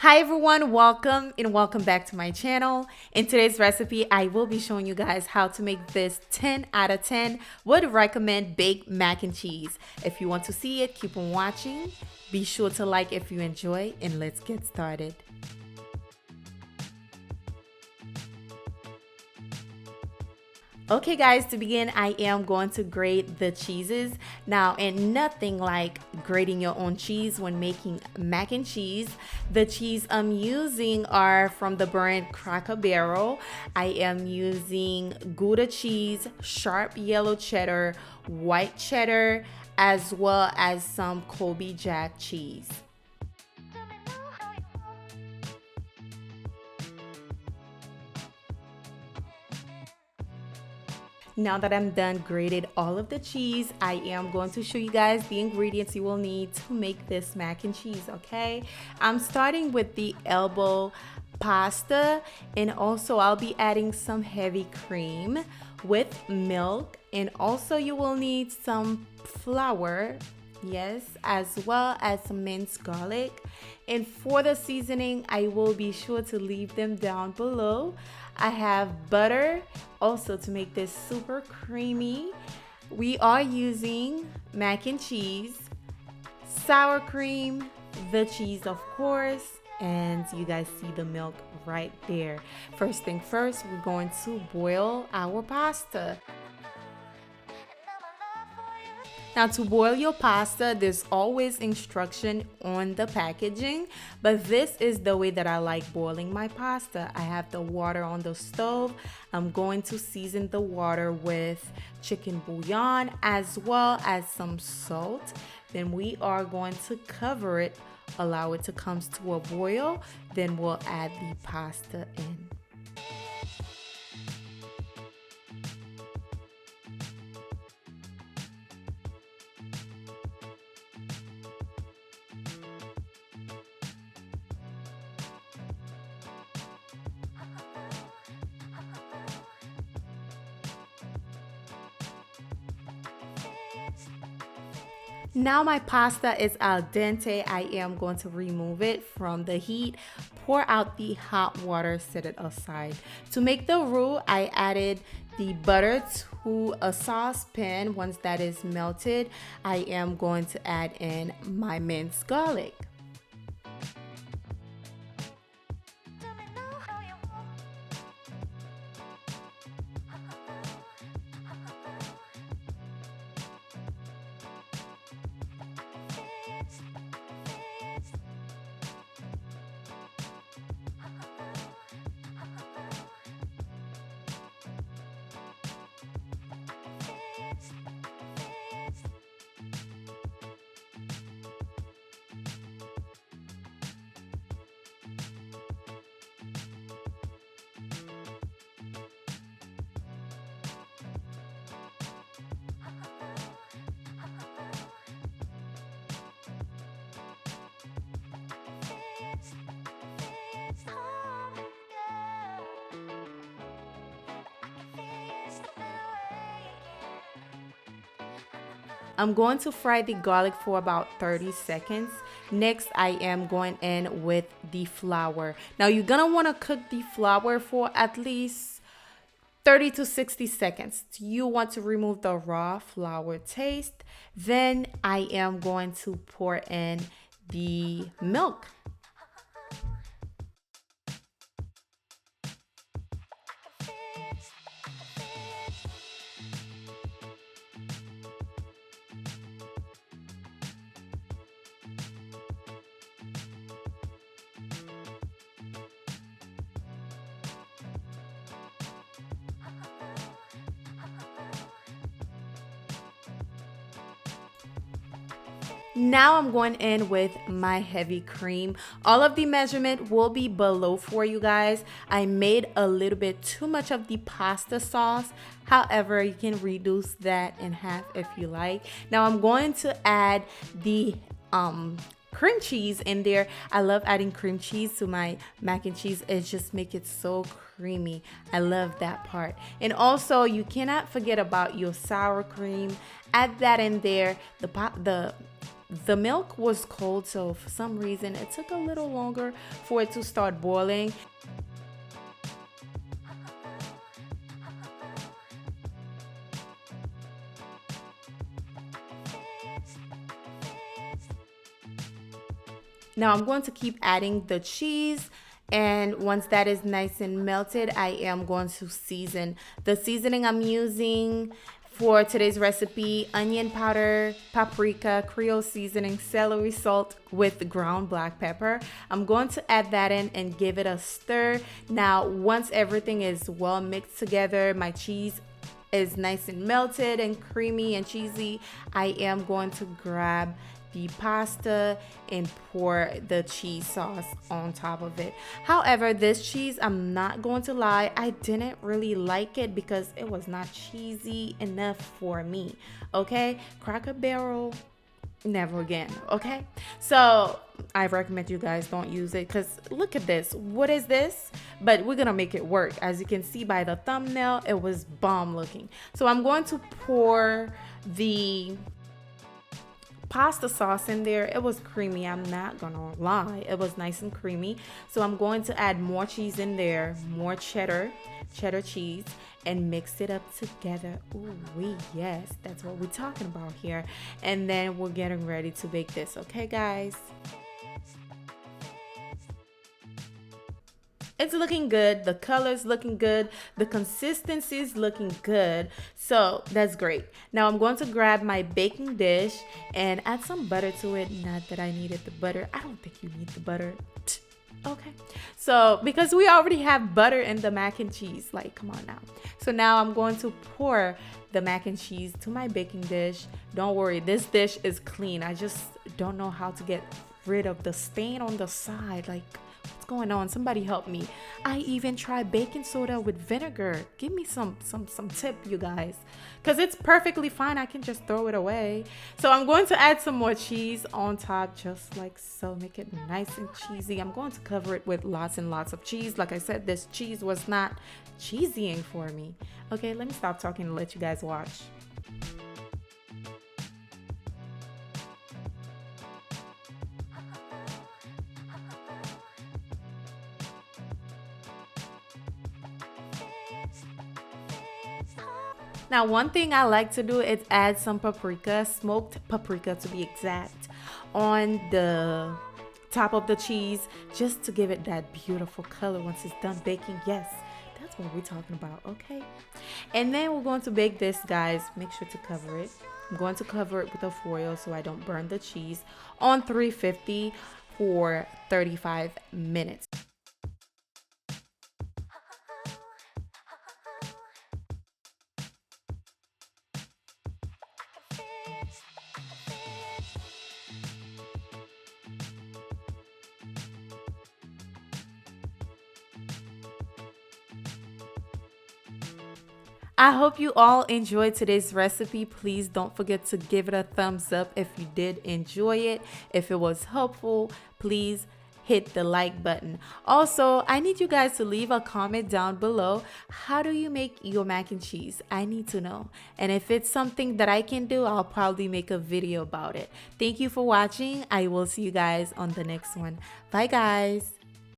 Hi everyone, welcome and welcome back to my channel. In today's recipe, I will be showing you guys how to make this 10 out of 10 would recommend baked mac and cheese. If you want to see it, keep on watching. Be sure to like if you enjoy, and let's get started. Okay guys, to begin, I am going to grate the cheeses. Now, and nothing like grating your own cheese when making mac and cheese. The cheese I'm using are from the brand Cracker Barrel. I am using Gouda cheese, sharp yellow cheddar, white cheddar, as well as some Colby Jack cheese. Now that I'm done grated all of the cheese, I am going to show you guys the ingredients you will need to make this mac and cheese, okay? I'm starting with the elbow pasta, and also I'll be adding some heavy cream with milk, and also you will need some flour, yes, as well as some minced garlic. And for the seasoning, I will be sure to leave them down below. I have butter also to make this super creamy. We are using mac and cheese, sour cream, the cheese of course, and you guys see the milk right there. First thing first, we're going to boil our pasta. Now, to boil your pasta, there's always instruction on the packaging, but this is the way that I like boiling my pasta. I have the water on the stove. I'm going to season the water with chicken bouillon as well as some salt. Then we are going to cover it, allow it to come to a boil. Then we'll add the pasta in. Now my pasta is al dente. I am going to remove it from the heat, pour out the hot water, set it aside. To make the roux, I added the butter to a saucepan. Once that is melted, I am going to add in my minced garlic. I'm going to fry the garlic for about 30 seconds. Next, I am going in with the flour. Now, you're gonna wanna cook the flour for at least 30 to 60 seconds. You want to remove the raw flour taste. Then I am going to pour in the milk. Now I'm going in with my heavy cream. All of the measurement will be below for you guys. I made a little bit too much of the pasta sauce. However, you can reduce that in half if you like. Now I'm going to add the cream cheese in there. I love adding cream cheese to my mac and cheese. It just makes it so creamy. I love that part. And also, you cannot forget about your sour cream. Add that in there. the milk was cold, so for some reason it took a little longer for it to start boiling. Now I'm going to keep adding the cheese, and once that is nice and melted, I am going to season. The seasoning I'm using for today's recipe: onion powder, paprika, creole seasoning, celery salt with ground black pepper. I'm going to add that in and give it a stir. Now once everything is well mixed together, my cheese is nice and melted and creamy and cheesy, I am going to grab the pasta and pour the cheese sauce on top of it. However, this cheese, I'm not going to lie, I didn't really like it because it was not cheesy enough for me. Okay, Cracker Barrel, never again. Okay, so I recommend you guys don't use it, because look at this. What is this? But we're gonna make it work. As you can see by the thumbnail, it was bomb looking. So I'm going to pour the pasta sauce in there. It was creamy, I'm not gonna lie, it was nice and creamy. So I'm going to add more cheese in there, more cheddar cheese, and mix it up together. Ooh, yes, that's what we're talking about here. And then we're getting ready to bake this. Okay guys, it's looking good, the color's looking good, the consistency is looking good, so that's great. Now I'm going to grab my baking dish and add some butter to it. Not that I needed the butter, I don't think you need the butter. Okay, so because we already have butter in the mac and cheese, like, come on now. So now I'm going to pour the mac and cheese to my baking dish. Don't worry, this dish is clean. I just don't know how to get rid of the stain on the side. Like, what's going on? Somebody help me. I even tried baking soda with vinegar. Give me some tip, you guys, because it's perfectly fine. I can just throw it away. So I'm going to add some more cheese on top, just like so. Make it nice and cheesy. I'm going to cover it with lots and lots of cheese. Like I said, this cheese was not cheesying for me. Okay, let me stop talking and let you guys watch. Now, one thing I like to do is add some paprika, smoked paprika to be exact, on the top of the cheese, just to give it that beautiful color once it's done baking. Yes, that's what we're talking about, okay? And then we're going to bake this, guys. Make sure to cover it. I'm going to cover it with a foil so I don't burn the cheese, on 350 for 35 minutes. I hope you all enjoyed today's recipe. Please don't forget to give it a thumbs up if you did enjoy it. If it was helpful, please hit the like button. Also, I need you guys to leave a comment down below. How do you make your mac and cheese? I need to know. And if it's something that I can do, I'll probably make a video about it. Thank you for watching. I will see you guys on the next one. Bye guys.